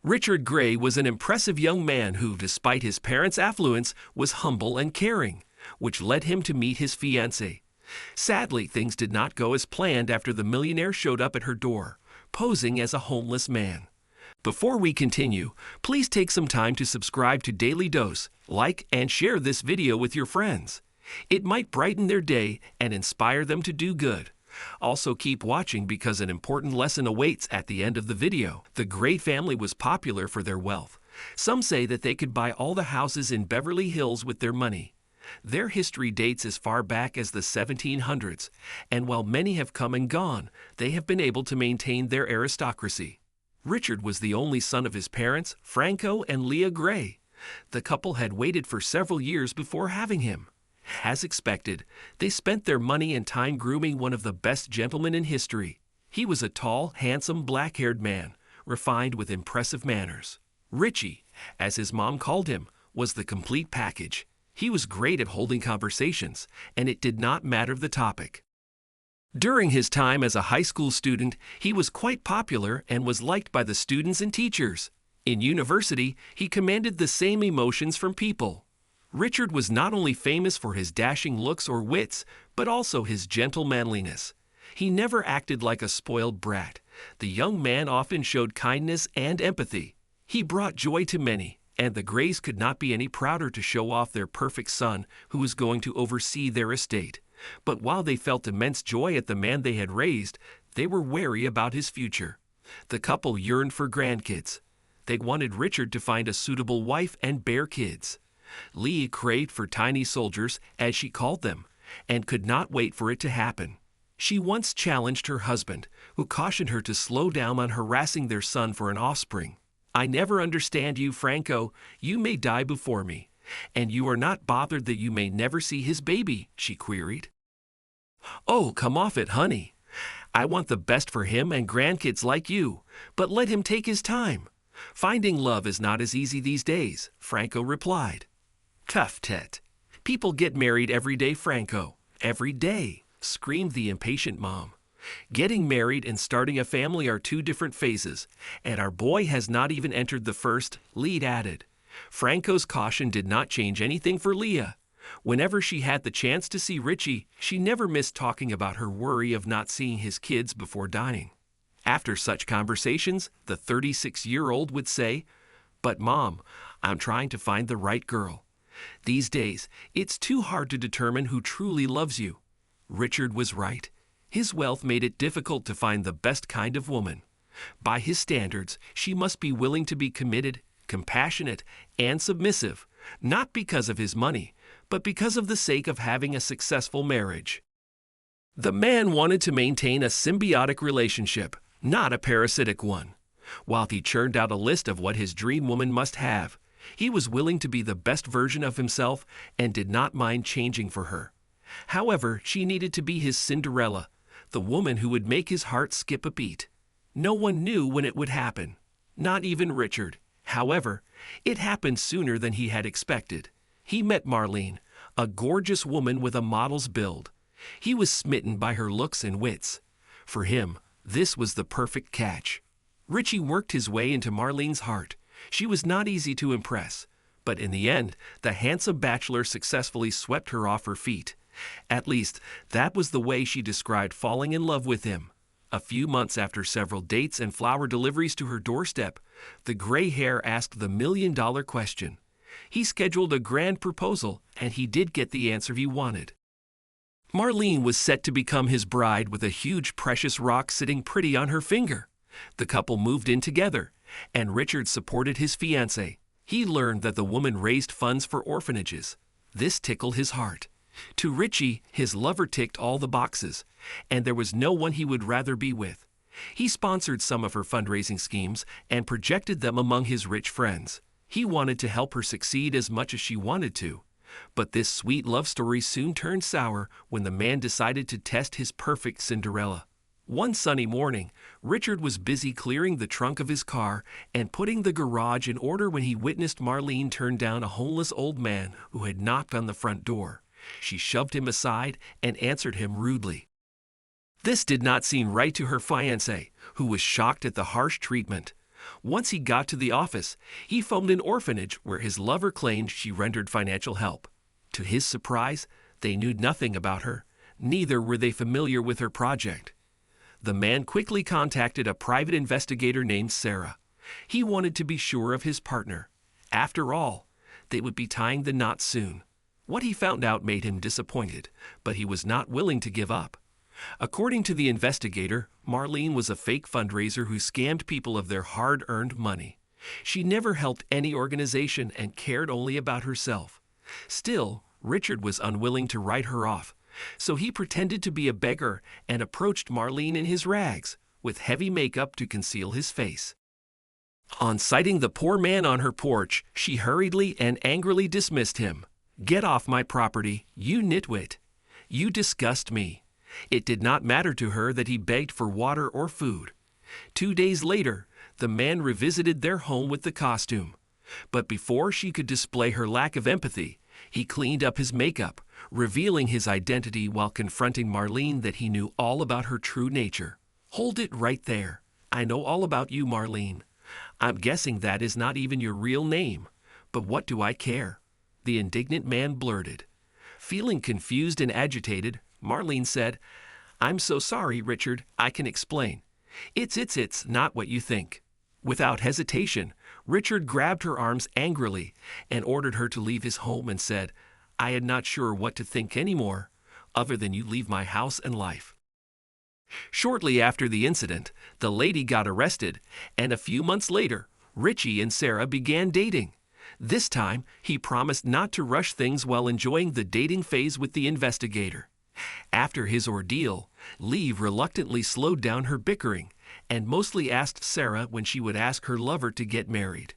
Richard Gray was an impressive young man who, despite his parents' affluence, was humble and caring, which led him to meet his fiancée. Sadly, things did not go as planned after the millionaire showed up at her door, posing as a homeless man. Before we continue, please take some time to subscribe to Daily Dose, like and share this video with your friends. It might brighten their day and inspire them to do good. Also keep watching because an important lesson awaits at the end of the video. The Gray family was popular for their wealth. Some say that they could buy all the houses in Beverly Hills with their money. Their history dates as far back as the 1700s, and while many have come and gone, they have been able to maintain their aristocracy. Richard was the only son of his parents, Franco and Leah Gray. The couple had waited for several years before having him. As expected, they spent their money and time grooming one of the best gentlemen in history. He was a tall, handsome, black-haired man, refined with impressive manners. Richie, as his mom called him, was the complete package. He was great at holding conversations, and it did not matter the topic. During his time as a high school student, he was quite popular and was liked by the students and teachers. In university, he commanded the same emotions from people. Richard was not only famous for his dashing looks or wits, but also his gentle manliness. He never acted like a spoiled brat. The young man often showed kindness and empathy. He brought joy to many, and the Grays could not be any prouder to show off their perfect son who was going to oversee their estate. But while they felt immense joy at the man they had raised, they were wary about his future. The couple yearned for grandkids. They wanted Richard to find a suitable wife and bear kids. Leah craved for tiny soldiers, as she called them, and could not wait for it to happen. She once challenged her husband, who cautioned her to slow down on harassing their son for an offspring. "I never understand you, Franco. You may die before me, and you are not bothered that you may never see his baby," she queried. "Oh, come off it, honey. I want the best for him and grandkids like you, but let him take his time. Finding love is not as easy these days," Franco replied. "Tough tet. People get married every day, Franco. Every day," screamed the impatient mom. "Getting married and starting a family are two different phases, and our boy has not even entered the first," Leah added. Franco's caution did not change anything for Leah. Whenever she had the chance to see Richie, she never missed talking about her worry of not seeing his kids before dying. After such conversations, the 36-year-old would say, "But Mom, I'm trying to find the right girl. These days, it's too hard to determine who truly loves you." Richard was right. His wealth made it difficult to find the best kind of woman. By his standards, she must be willing to be committed, compassionate, and submissive, not because of his money, but because of the sake of having a successful marriage. The man wanted to maintain a symbiotic relationship, not a parasitic one. While he churned out a list of what his dream woman must have, he was willing to be the best version of himself and did not mind changing for her. However, she needed to be his Cinderella, the woman who would make his heart skip a beat. No one knew when it would happen, not even Richard. However, it happened sooner than he had expected. He met Marlene, a gorgeous woman with a model's build. He was smitten by her looks and wits. For him, this was the perfect catch. Richie worked his way into Marlene's heart. She was not easy to impress, but in the end, the handsome bachelor successfully swept her off her feet. At least, that was the way she described falling in love with him. A few months after several dates and flower deliveries to her doorstep, the gray hair asked the million-dollar question. He scheduled a grand proposal, and he did get the answer he wanted. Marlene was set to become his bride with a huge precious rock sitting pretty on her finger. The couple moved in together, and Richard supported his fiancée. He learned that the woman raised funds for orphanages. This tickled his heart. To Richie, his lover ticked all the boxes, and there was no one he would rather be with. He sponsored some of her fundraising schemes and projected them among his rich friends. He wanted to help her succeed as much as she wanted to. But this sweet love story soon turned sour when the man decided to test his perfect Cinderella. One sunny morning, Richard was busy clearing the trunk of his car and putting the garage in order when he witnessed Marlene turn down a homeless old man who had knocked on the front door. She shoved him aside and answered him rudely. This did not seem right to her fiancé, who was shocked at the harsh treatment. Once he got to the office, he phoned an orphanage where his lover claimed she rendered financial help. To his surprise, they knew nothing about her. Neither were they familiar with her project. The man quickly contacted a private investigator named Sarah. He wanted to be sure of his partner. After all, they would be tying the knot soon. What he found out made him disappointed, but he was not willing to give up. According to the investigator, Marlene was a fake fundraiser who scammed people of their hard-earned money. She never helped any organization and cared only about herself. Still, Richard was unwilling to write her off, so he pretended to be a beggar and approached Marlene in his rags, with heavy makeup to conceal his face. On sighting the poor man on her porch, she hurriedly and angrily dismissed him. "Get off my property, you nitwit. You disgust me." It did not matter to her that he begged for water or food. 2 days later, the man revisited their home with the costume. But before she could display her lack of empathy, he cleaned up his makeup, revealing his identity while confronting Marlene that he knew all about her true nature. "Hold it right there. I know all about you, Marlene. I'm guessing that is not even your real name. But what do I care?" the indignant man blurted. Feeling confused and agitated, Marlene said, "I'm so sorry, Richard. I can explain. It's not what you think." Without hesitation, Richard grabbed her arms angrily and ordered her to leave his home and said, "I am not sure what to think anymore, other than you leave my house and life." Shortly after the incident, the lady got arrested, and a few months later, Richie and Sarah began dating. This time, he promised not to rush things while enjoying the dating phase with the investigator. After his ordeal, Lee reluctantly slowed down her bickering and mostly asked Sarah when she would ask her lover to get married.